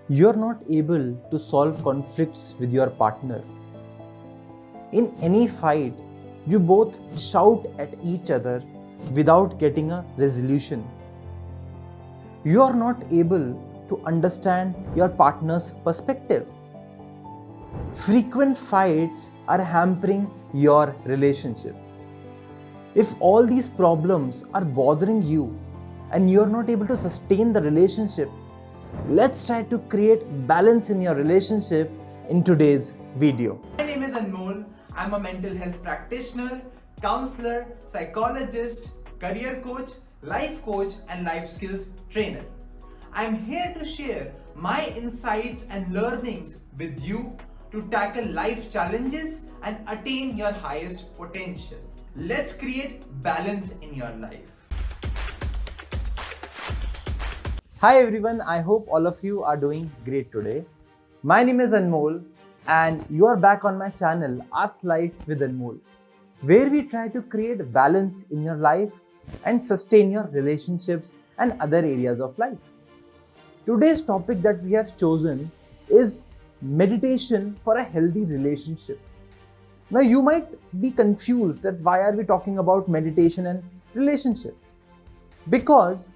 You're not able to solve conflicts with your partner. In any fight, you both shout at each other without getting a resolution. You are not able to understand your partner's perspective. Frequent fights are hampering your relationship. If all these problems are bothering you and you're not able to sustain the relationship, let's try to create balance in your relationship in today's video. My name is Anmol. I'm a mental health practitioner, counselor, psychologist, career coach, life coach, and life skills trainer. I'm here to share my insights and learnings with you to tackle life challenges and attain your highest potential. Let's create balance in your life. Hi everyone, I hope all of you are doing great today. My name is Anmol and you are back on my channel Ask Life with Anmol, where we try to create balance in your life and sustain your relationships and other areas of life. Today's topic that we have chosen is meditation for a healthy relationship. Now you might be confused that why are we talking about meditation and relationship? Because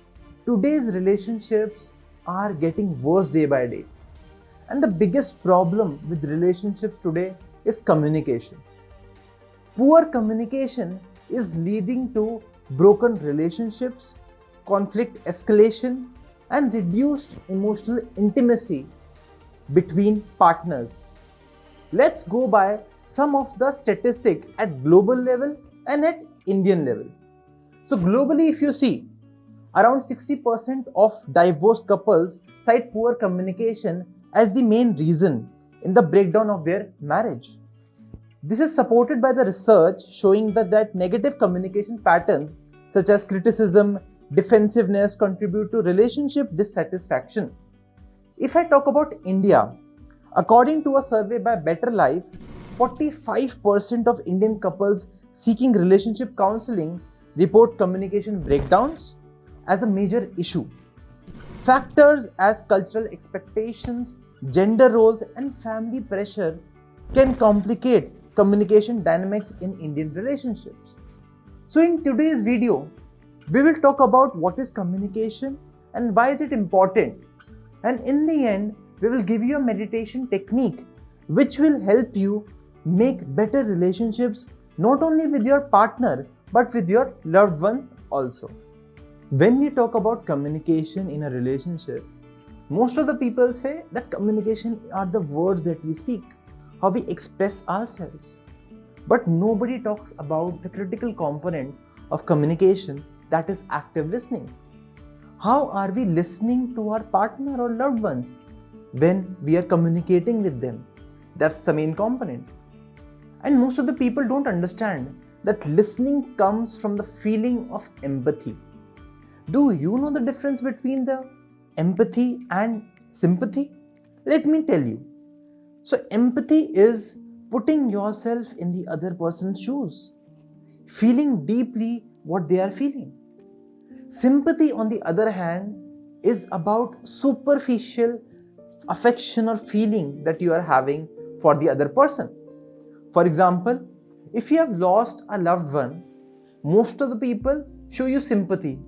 today's relationships are getting worse day by day. And the biggest problem with relationships today is communication. Poor communication is leading to broken relationships, conflict escalation, and reduced emotional intimacy between partners. Let's go by some of the statistics at global level and at Indian level. So globally, if you see, around 60% of divorced couples cite poor communication as the main reason in the breakdown of their marriage. This is supported by the research showing that negative communication patterns such as criticism, defensiveness contribute to relationship dissatisfaction. If I talk about India, according to a survey by Better Life, 45% of Indian couples seeking relationship counseling report communication breakdowns as a major issue. Factors as cultural expectations, gender roles, and family pressure can complicate communication dynamics in Indian relationships. So in today's video, we will talk about what is communication and why is it important. And in the end, we will give you a meditation technique which will help you make better relationships not only with your partner but with your loved ones also. When we talk about communication in a relationship, most of the people say that communication are the words that we speak, how we express ourselves. But nobody talks about the critical component of communication, that is active listening. How are we listening to our partner or loved ones when we are communicating with them? That's the main component. And most of the people don't understand that listening comes from the feeling of empathy. Do you know the difference between the empathy and sympathy? Let me tell you. So, empathy is putting yourself in the other person's shoes, feeling deeply what they are feeling. Sympathy, on the other hand, is about superficial affection or feeling that you are having for the other person. For example, if you have lost a loved one, most of the people show you sympathy.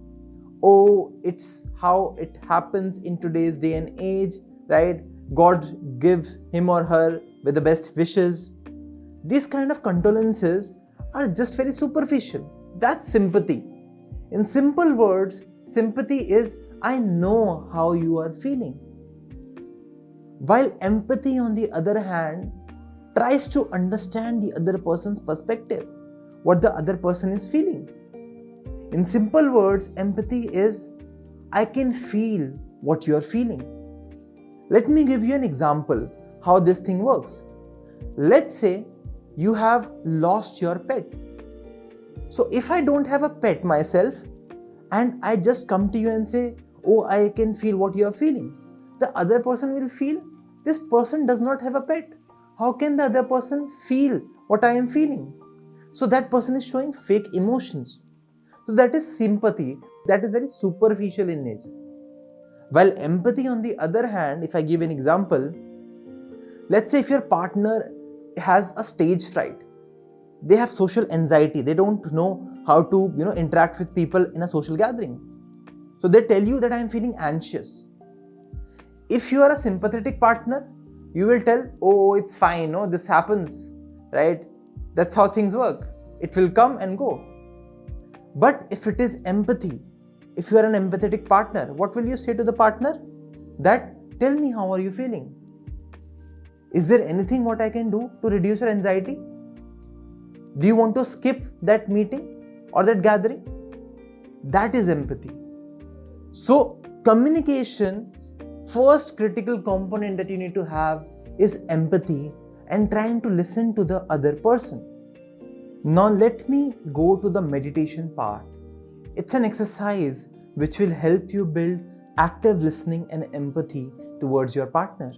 Oh, it's how it happens in today's day and age, right? God gives him or her with the best wishes. These kind of condolences are just very superficial. That's sympathy. In simple words, sympathy is I know how you are feeling. While empathy, on the other hand, tries to understand the other person's perspective, what the other person is feeling. In simple words, empathy is I can feel what you are feeling. Let me give you an example how this thing works. Let's say you have lost your pet. So if I don't have a pet myself and I just come to you and say, oh, I can feel what you are feeling, the other person will feel this person does not have a pet. How can the other person feel what I am feeling? So that person is showing fake emotions. So that is sympathy, that is very superficial in nature. While empathy, on the other hand, if I give an example, let's say if your partner has a stage fright, they have social anxiety, they don't know how to interact with people in a social gathering. So they tell you that I am feeling anxious. If you are a sympathetic partner, you will tell, oh, it's fine, no, this happens, right? That's how things work. It will come and go. But if it is empathy, if you are an empathetic partner, what will you say to the partner? That, tell me, how are you feeling? Is there anything what I can do to reduce your anxiety? Do you want to skip that meeting or that gathering? That is empathy. So, communication, first critical component that you need to have is empathy and trying to listen to the other person. Now, let me go to the meditation part. It's an exercise which will help you build active listening and empathy towards your partner.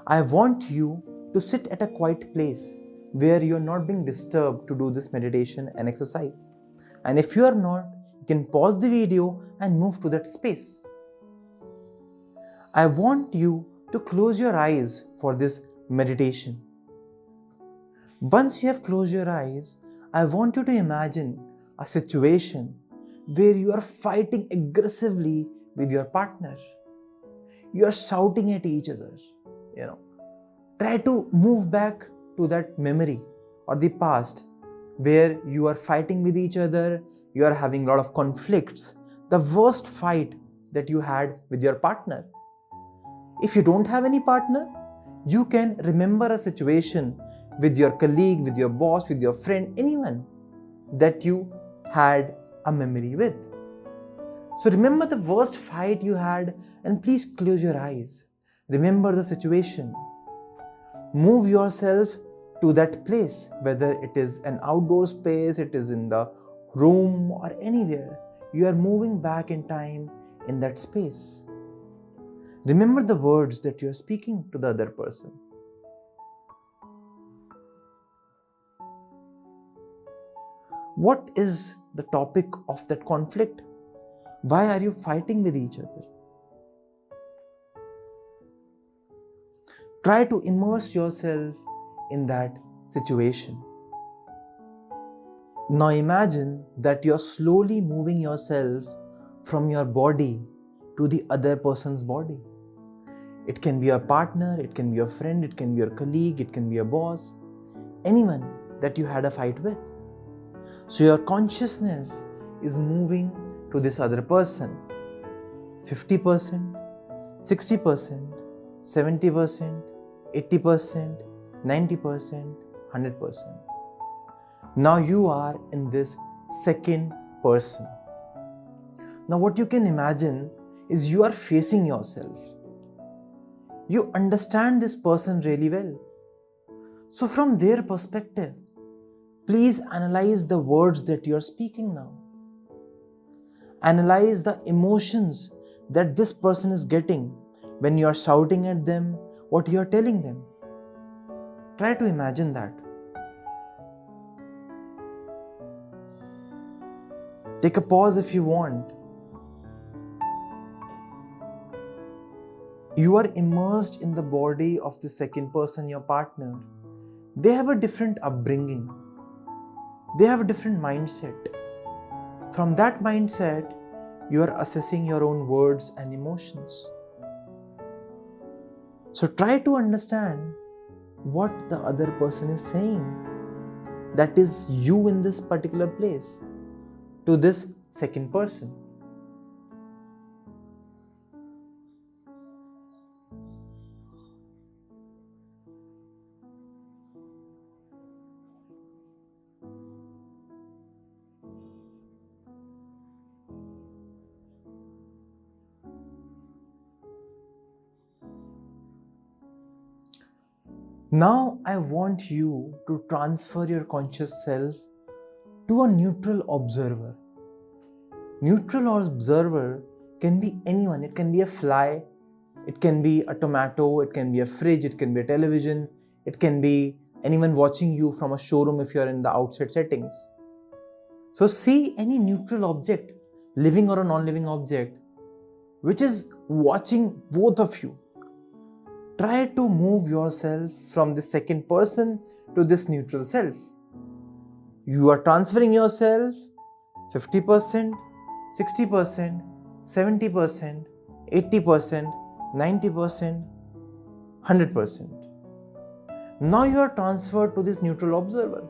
I want you to sit at a quiet place where you are not being disturbed to do this meditation and exercise. And if you are not, you can pause the video and move to that space. I want you to close your eyes for this meditation. Once you have closed your eyes, I want you to imagine a situation where you are fighting aggressively with your partner. You are shouting at each other. Try to move back to that memory or the past where you are fighting with each other, you are having a lot of conflicts, the worst fight that you had with your partner. If you don't have any partner, you can remember a situation with your colleague, with your boss, with your friend, anyone that you had a memory with. So remember the worst fight you had and please close your eyes. Remember the situation. Move yourself to that place, whether it is an outdoor space, it is in the room or anywhere. You are moving back in time in that space. Remember the words that you are speaking to the other person. What is the topic of that conflict? Why are you fighting with each other? Try to immerse yourself in that situation. Now imagine that you're slowly moving yourself from your body to the other person's body. It can be your partner, it can be your friend, it can be your colleague, it can be your boss, anyone that you had a fight with. So your consciousness is moving to this other person. 50%, 60%, 70%, 80%, 90%, 100%. Now you are in this second person. Now what you can imagine is you are facing yourself. You understand this person really well. So from their perspective, please analyze the words that you are speaking now. Analyze the emotions that this person is getting when you are shouting at them, what you are telling them. Try to imagine that. Take a pause if you want. You are immersed in the body of the second person, your partner. They have a different upbringing. They have a different mindset. From that mindset, you are assessing your own words and emotions. So try to understand what the other person is saying. That is you in this particular place to this second person. Now I want you to transfer your conscious self to a neutral observer. Neutral observer can be anyone. It can be a fly, it can be a tomato, it can be a fridge, it can be a television, it can be anyone watching you from a showroom if you're in the outside settings. So see any neutral object, living or a non-living object, which is watching both of you. Try to move yourself from the second person to this neutral self. You are transferring yourself 50%, 60%, 70%, 80%, 90%, 100%. Now you are transferred to this neutral observer.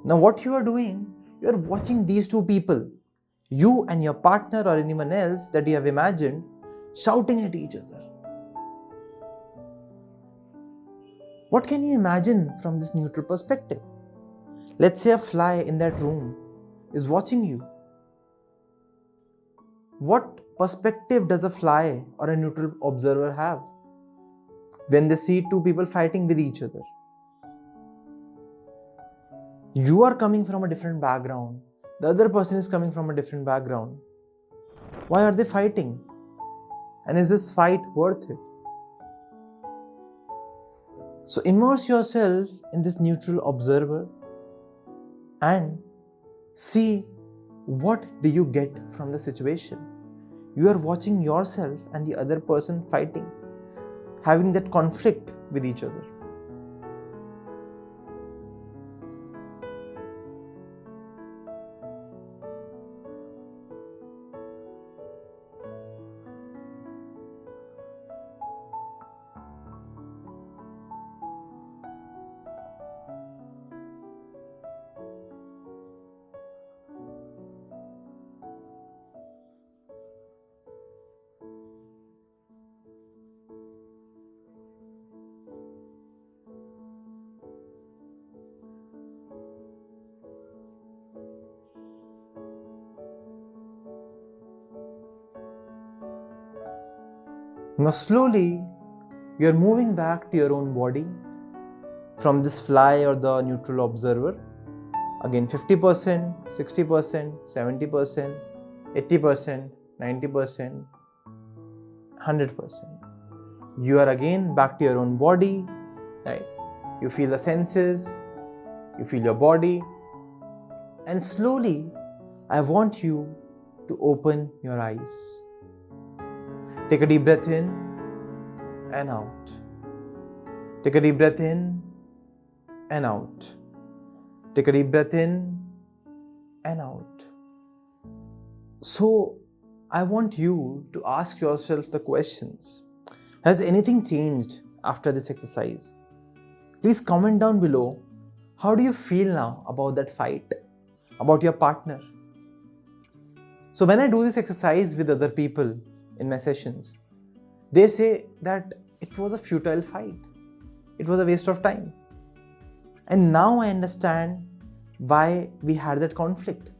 Now what you are doing, you are watching these two people, you and your partner or anyone else that you have imagined, shouting at each other. What can you imagine from this neutral perspective? Let's say a fly in that room is watching you. What perspective does a fly or a neutral observer have when they see two people fighting with each other? You are coming from a different background. The other person is coming from a different background. Why are they fighting? And is this fight worth it? So immerse yourself in this neutral observer and see what do you get from the situation. You are watching yourself and the other person fighting, having that conflict with each other. Now slowly, you are moving back to your own body from this fly or the neutral observer. Again 50%, 60%, 70%, 80%, 90%, 100%. You are again back to your own body, right? You feel the senses, you feel your body, and slowly I want you to open your eyes. Take a deep breath in and out. Take a deep breath in and out. Take a deep breath in and out. So, I want you to ask yourself the questions. Has anything changed after this exercise? Please comment down below. How do you feel now about that fight, about your partner? So when I do this exercise with other people in my sessions, they say that it was a futile fight. It was a waste of time. And now I understand why we had that conflict.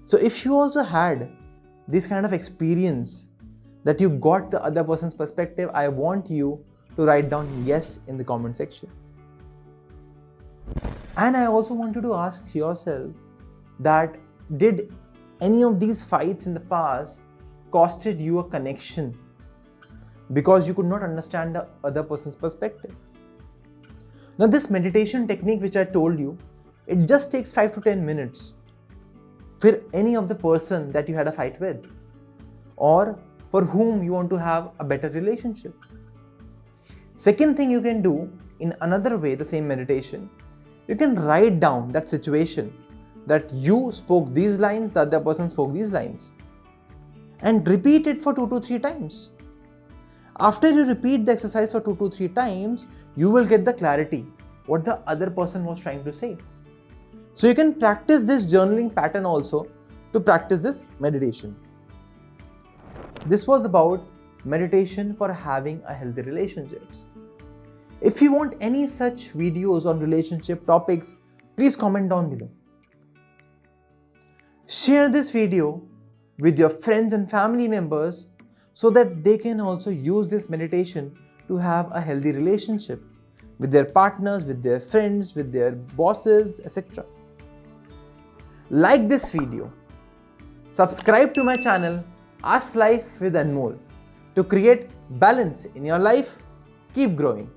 So if you also had this kind of experience that you got the other person's perspective, I want you to write down yes in the comment section. And I also want you to ask yourself that did any of these fights in the past costed you a connection because you could not understand the other person's perspective? Now this meditation technique which I told you, it just takes 5 to 10 minutes for any of the person that you had a fight with or for whom you want to have a better relationship. Second thing you can do in another way, the same meditation, you can write down that situation that you spoke these lines, the other person spoke these lines, and repeat it for 2 to 3 times. After you repeat the exercise for 2 to 3 times, you will get the clarity what the other person was trying to say. So you can practice this journaling pattern also to practice this meditation. This was about meditation for having a healthy relationships. If you want any such videos on relationship topics, please comment down below. Share this video with your friends and family members so that they can also use this meditation to have a healthy relationship with their partners, with their friends, with their bosses, etc. Like this video. Subscribe to my channel, Ask Life with Anmol, to create balance in your life. Keep growing.